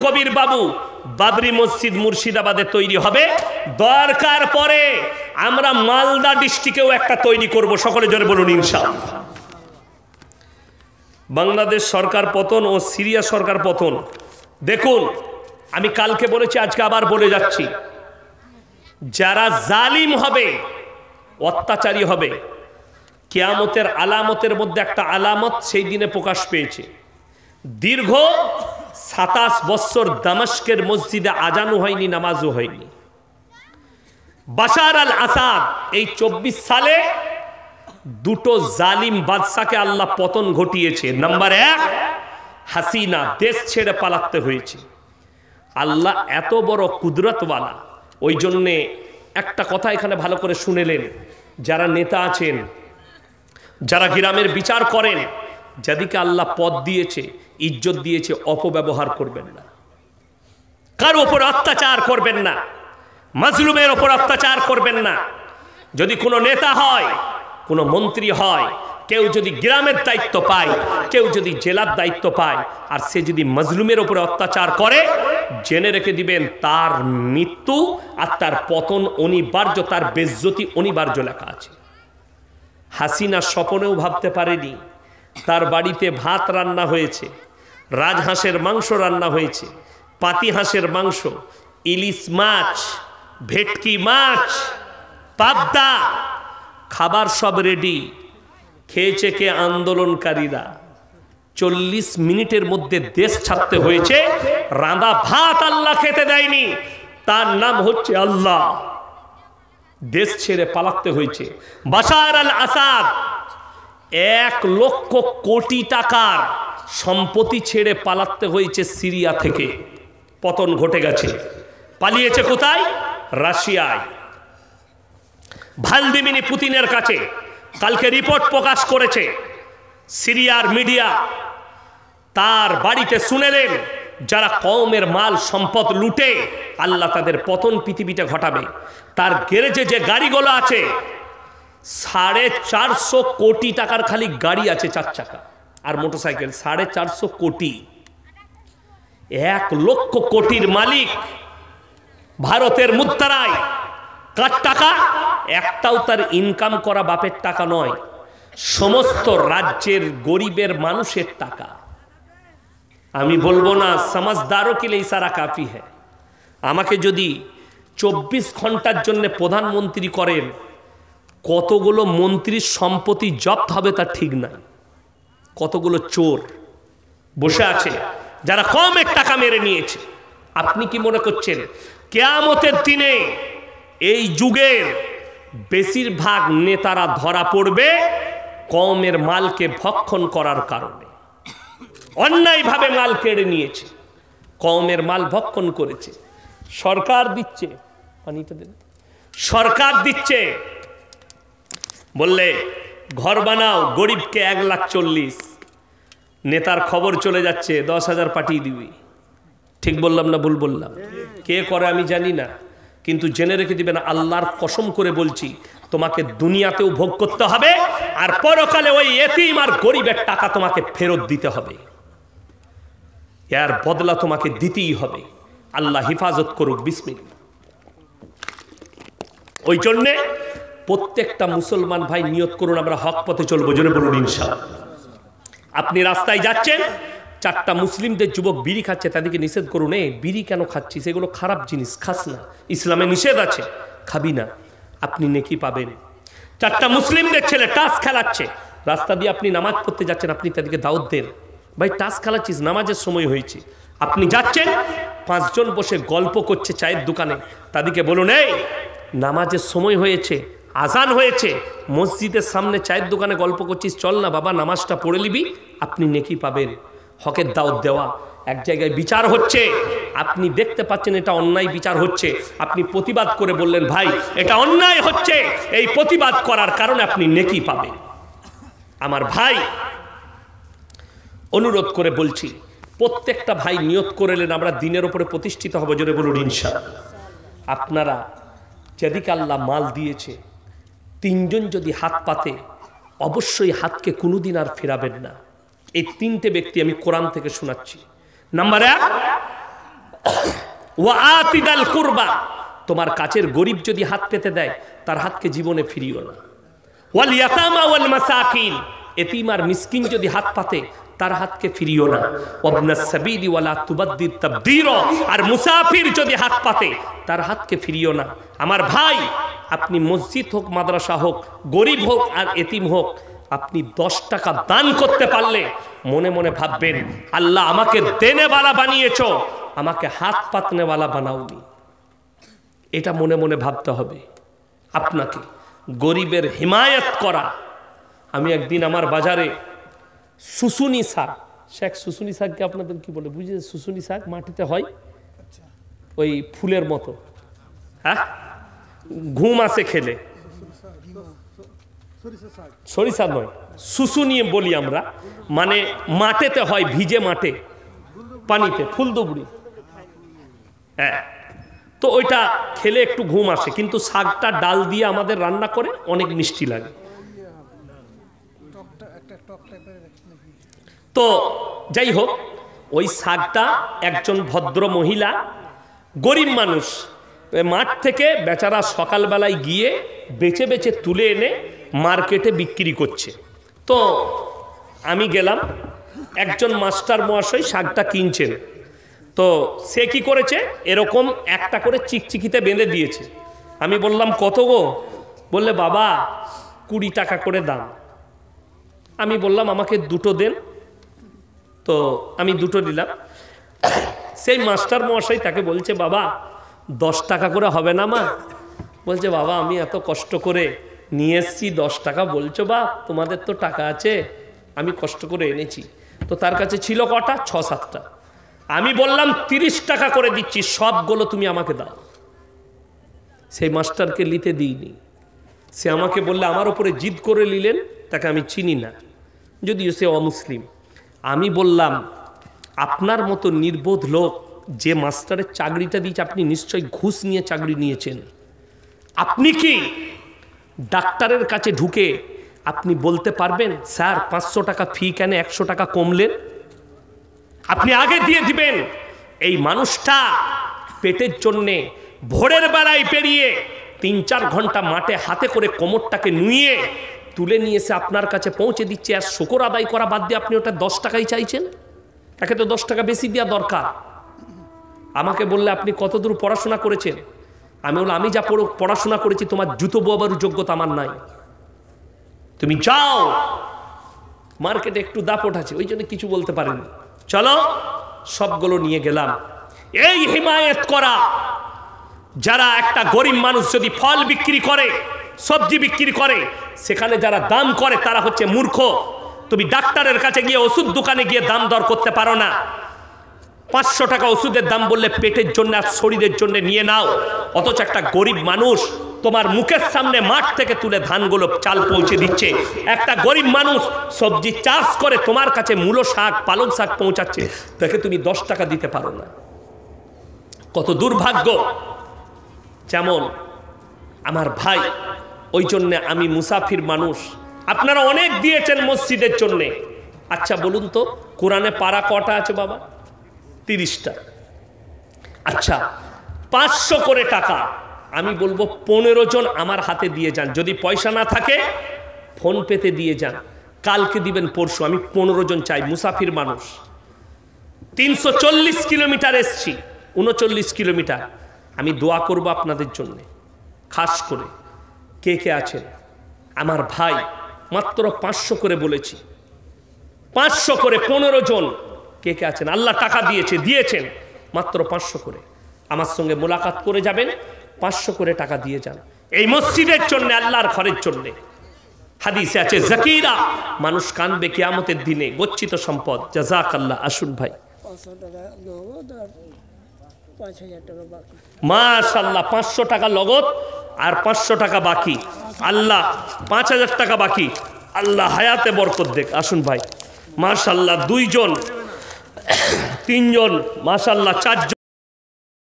কবির বাবু বাবরি মসজিদ মুর্শিদাবাদে তৈরি হবে, দরকার পরে আমরা মালদা ডিস্ট্রিক্টেও একটা তৈরি করব। সকলে জোরে বলুন ইনশাআল্লাহ। বাংলাদেশ সরকার পতন ও সিরিয়া সরকার পতন, দেখুন আমি কালকে বলেছি, আজকে আবার বলে যাচ্ছি, যারা জালিম হবে, অত্যাচারী হবে, কিয়ামতের আলামতের মধ্যে একটা আলামত সেই দিনে প্রকাশ পেয়েছে। দীর্ঘ 27 বছর দামেস্কের মসজিদে আজানও হয়নি, নামাজও হয়নি। বাশার আল আসাদ এই 24 সালে দুটো জালিম বাদশাকে আল্লাহ পতন ঘটিয়েছে। নাম্বার 1 হাসিনা, দেশ ছেড়ে পালাতে হয়েছে। আল্লাহ এত বড় কুদরতওয়ালা, ওই জন্যে একটা কথা এখানে ভালো করে শুনেলেন, যারা নেতা আছেন, যারা গ্রামের বিচার করেন, যাদেরকে আল্লাহ পদ দিয়েছে, ইজ্জত দিয়েছে, অপব্যবহার করবেন না, কারো ওপর অত্যাচার করবেন না, মাজলুমের ওপর অত্যাচার করবেন না। যদি কোনো নেতা হয়, কোনো মন্ত্রী হয়, কেউ যদি গ্রামের দায়িত্ব পায়, কেউ যদি জেলার দায়িত্ব পায়, আর সে যদি মাজলুমের ওপরে অত্যাচার করে, জেনে রেখে দিবেন তার মৃত্যু আর তার পতন অনিবার্য, তার বেজ্জতি অনিবার্য লেখা আছে। হাসিনা স্বপ্নেও ভাবতে পারেনি তার বাড়িতে ভাত রান্না হয়েছে, রাজহাঁসের মাংস রান্না হয়েছে, পাতি হাঁসের মাংস, ইলিশ মাছ, ভেটকি মাছ, পাবদা, খাবার সব রেডি। খেয়েছে কে? আন্দোলনকারীরা। 40 মিনিটের মধ্যে দেশ ছাড়তে হয়েছে। রাঁধা ভাত আল্লাহ খেতে দেয়নি, তার নাম হচ্ছে আল্লাহ। দেশ ছেড়ে পালাতে হয়েছে। বাশার আল আসাদ 1 লক্ষ কোটি টাকার সম্পত্তি ছেড়ে পালাতে হয়েছে সিরিয়া থেকে। পতন ঘটে গেছে। পালিয়েছে কোথায়? রাশিয়ায়, ভ্লাদিমির পুতিনের কাছে। কালকে রিপোর্ট প্রকাশ করেছে সিরিয়ার মিডিয়া। তার বাড়িতে শুনেলেন, যারা কওমের মাল সম্পদ লুটে, আল্লাহ তাদের পতন পৃথিবীতে ঘটাবে। তার গ্যারেজে যে গাড়িগুলো আছে, 450 কোটি টাকার খালি গাড়ি আছে, 4 চাকা আর মোটরসাইকেল, 450 কোটি। 1 লক্ষ কোটির মালিক ভারতের মুদ্রায়। কার টাকা? একটাও তার ইনকাম করা বাপের টাকা নয়, সমস্ত রাজ্যের গরিবের মানুষের টাকা। আমি বলবো না সমাজদারও কে লিয়ে ইশারা কাফি হ্যায়। আমাকে যদি 24 ঘন্টার জন্য প্রধানমন্ত্রী করেন, কতগুলো মন্ত্রীর সম্পত্তি জব্দ হবে তা ঠিক না। কতগুলো চোর বসে আছে যারা কমের টাকা মেরে নিয়েছে। আপনি কি মনে করছেন কিয়ামতের দিনে এই যুগের বেশিরভাগ নেতারা ধরা পড়বে কওমের মালকে ভক্ষণ করার কারণে? অন্যায়ভাবে মাল কেড়ে নিয়েছে, কওমের মাল ভক্ষণ করেছে। সরকার দিচ্ছে, পানিটা দেন, সরকার দিচ্ছে, বললে ঘর বানাও, গরিবকে 1,40,000। নেতার খবর চলে যাচ্ছে 10,000 পাঠিয়ে দিবি। ঠিক বললাম না ভুল বললাম? কে করে আমি জানি না, কিন্তু জেনে রেখে দিবেন, আল্লাহর কসম করে বলছি, তোমাকে দুনিয়াতেও ভোগ করতে হবে, আর পরকালে ওই এতিম আর গরিবের টাকা তোমাকে ফেরত দিতে হবে। এর বদলা তোমাকে দিতেই হবে। আল্লাহ হিফাজত করুক। বিসমিল্লাহ। ওই জন্যে প্রত্যেকটা মুসলমান ভাই নিয়ত করুন, আমরা হক পথে চলবো। জোরে বলুন ইনশাআল্লাহ। আপনি রাস্তায় যাচ্ছেন, 4টা মুসলিমদের যুবক বিড়ি খাচ্ছে, তাদেরকে নিষেধ করুন, বিড়ি কেন খাচ্ছিস, এগুলো খারাপ জিনিস, খাস না, ইসলামে নিষেধ আছে, খাবি না, আপনি নেকি পাবেন। 4টা মুসলিমদের ছেলে টাস খেলাচ্ছে, রাস্তা দিয়ে আপনি নামাজ পড়তে যাচ্ছেন, আপনি তাদেরকে দাওয়াত দেন, ভাই টাস খেলাচ্ছিস, নামাজের সময় হয়েছে। আপনি যাচ্ছেন, 5 জন বসে গল্প করছে চায়ের দোকানে, তাদেরকে বলুন, এই নামাজের সময় হয়েছে, আজান হয়েছে, মসজিদের সামনে চায়ের দোকানে গল্প করছিস, চল না বাবা নামাজটা পড়ে নিবি, আপনি নেকি পাবেন। হকের দাওয়াত দেওয়া। এক জায়গায় বিচার হচ্ছে, আপনি দেখতে পাচ্ছেন এটা অন্যায় বিচার হচ্ছে, আপনি প্রতিবাদ করে বললেন, ভাই এটা অন্যায় হচ্ছে, এই প্রতিবাদ করার কারণে আপনি নেকি পাবেন। আমার ভাই, অনুরোধ করে বলছি, প্রত্যেকটা ভাই নিয়ত করেলেন, আমরা দিনের উপরে প্রতিষ্ঠিত হব। জোরে বলুন ইনশাআল্লাহ। আপনারা যেদিকে আল্লাহ মাল দিয়েছে, 3 জন যদি হাত পাতে, অবশ্যই হাতকে কোনোদিন আর ফেরাবেন না। এই 3টে ব্যক্তি আমি কোরআন থেকে শোনাচ্ছি। নাম্বার 1, ওয়া আতিদাল কুরবা, তোমার কাছের গরিব যদি হাত পেতে দেয় তার হাতকে জীবনে ফিরিও না। ওয়াল ইয়াতামা ওয়াল মাসাকিন, এতিম আর মিসকিন যদি হাত পাতে তার হাতকে ফিরিও না। ওয়াবনাস সাবিলি ওয়ালা তুবাদ্দির তাবদীরা, আর মুসাফির যদি হাত পাতে তার হাতকে ফিরিও না। আমার ভাই, আপনি মসজিদ হোক, মাদ্রাসা হোক, গরিব হোক আর এতিম হোক, আপনি 10 টাকা দান করতে পারলে মনে মনে ভাববেন, আল্লাহ আমাকে দেনেওয়ালা বানিয়েছো, আমাকে হাত পাতনেওয়ালা বানাওনি। এটা মনে মনে ভাবতে হবে আপনাকে। গরিবের হিমায়ত করা। আমি একদিন আমার বাজারে শুশুনি শাক, শেখ শুশুনি শাককে আপনাদের কি বলে বুঝেছেন? শুশুনি শাক মাটিতে হয়, ওই ফুলের মতো, হ্যাঁ, ঘুম আসে খেলে। সরিষা নয়, শুশুনি বলি আমরা, মানে মাটিতে হয়, ভিজে মাঠে, পানিতে, ফুলদুবড়ি। হ্যাঁ, তো ওইটা খেলে একটু ঘুম আসে, কিন্তু শাকটা ডাল দিয়ে আমাদের রান্না করে অনেক মিষ্টি লাগে। তো যাই হোক, ওই শাকটা একজন ভদ্র মহিলা, গরিব মানুষ, মাঠ থেকে বেচারা সকালবেলায় গিয়ে বেছে বেছে তুলে এনে মার্কেটে বিক্রি করছে। তো আমি গেলাম, একজন মাস্টার মহাশয় শাকটা কিনছেন। তো সে কি করেছে, এরকম একটা করে চিকচিকিতে বেঁধে দিয়েছে। আমি বললাম কত গো? বললে বাবা 20 টাকা করে দাম। আমি বললাম আমাকে 2টো দেন। তো আমি 2টো দিলাম। সেই মাস্টার মহাশয় তাকে বলছে, বাবা 10 টাকা করে হবে না মা? বলছে, বাবা আমি এত কষ্ট করে নিয়ে এসছি, 10 টাকা বলছো? বা তোমাদের তো টাকা আছে, আমি কষ্ট করে এনেছি। তো তার কাছে ছিল কটা? 6-7টা। আমি বললাম 30 টাকা করে দিচ্ছি, সবগুলো তুমি আমাকে দাও। সেই মাস্টারকে নিতে দিইনি। সে আমাকে বললে, আমার উপরে জিদ করে নিলেন, তাকে আমি চিনি না, যদিও সে অমুসলিম। আমি বললাম, আপনার মতো নির্বোধ লোক যে মাস্টারের চাকরিটা দিয়েছে, আপনি নিশ্চয়ই ঘুষ নিয়ে চাকরি নিয়েছেন। আপনি কি ডাক্তারের কাছে ঢুকে আপনি বলতে পারবেন, স্যার 500 টাকা ফি কেন 100 টাকা কমলেন? আপনি আগে দিয়ে দিবেন। এই মানুষটা পেটের জন্যে ভোরের বেলায় পেরিয়ে 3-4 ঘন্টা মাঠে হাতে করে কোমরটাকে নুয়ে তুলে নিয়ে এসে আপনার কাছে পৌঁছে দিচ্ছে, আর শুকর আদায় করা বাদ দিয়ে আপনি ওটা 10 টাকাই চাইছেন। তাকে তো 10 টাকা বেশি দেওয়া দরকার। আমাকে বললে, আপনি কতদূর পড়াশোনা করেছেন? আমি বললাম, আমি যা পড়াশোনা করেছি তোমার জুতো বোয়াবার যোগ্যতা আমার নাই। তুমি যাও, মার্কেটে একটু দাপট আছে, ওই জন্য কিছু বলতে পারেনি। চলো, সবগুলো নিয়ে গেলাম। এই হিমায়ত করা, যারা একটা গরিব মানুষ যদি ফল বিক্রি করে, সবজি বিক্রি করে, সেখানে যারা দাম করে তারা হচ্ছে মূর্খ। তুমি ডাক্তারের কাছে গিয়ে, ওষুধ দোকানে গিয়ে দাম দর করতে পারো না। 500 টাকা ওষুধের দাম বললে পেটের জন্য আর শরীরের জন্য নিয়ে নাও, অথচ একটা গরিব মানুষ তোমার মুখের সামনে মাঠ থেকে তুলে ধানগুলো চাল পৌঁছে দিচ্ছে। একটা গরিব মানুষ সবজি চাষ করে তোমার কাছে মূলো শাক, পালং শাক পৌঁছাচ্ছে, তাকে তুমি 10 টাকা দিতে পারো না। কত দুর্ভাগ্য। যেমন আমার ভাই, ওই জন্যে আমি মুসাফির মানুষ। আপনারা অনেক দিয়েছেন মসজিদের জন্যে। আচ্ছা বলুন তো, কোরআনে পারা কটা আছে বাবা? 30টা। আচ্ছা, 500 করে টাকা আমি বলবো 15 জন আমার হাতে দিয়ে যান। যদি পয়সা না থাকে ফোন পেতে দিয়ে যান, কালকে দিবেন, পরশু। আমি 15 জন চাই, মুসাফির মানুষ। 340 কিলোমিটার এসছি, 39 কিলোমিটার। আমি দোয়া করব আপনাদের জন্য, খাস করে। কে কে আছেন? আমার ভাই, মাত্র 500 করে বলেছি, 500 করে 15 জন। কে কে আছেন? আল্লাহ টাকা দিয়েছেন, মাত্র 500 করে আমার সঙ্গে মোলাকাত করে যাবেন, 500 করে টাকা দিয়ে যান এই মসজিদের জন্য, আল্লাহর ঘরের জন্য। হাদিসে আছে, জাকিরা, মানুষ কানবে কিয়ামতের দিনে, গচ্ছিত সম্পদ। জাযাকাল্লাহ। আসুন ভাই। মাশাআল্লাহ, 500 টাকা নগদ আর 500 টাকা বাকি। আল্লাহ 5000 টাকা বাকি। আল্লাহ হায়াতে বরকত দেখ। আসুন ভাই। মাশাআল্লাহ, 2 জন, 3 জন, মাশাআল্লাহ 4 জন।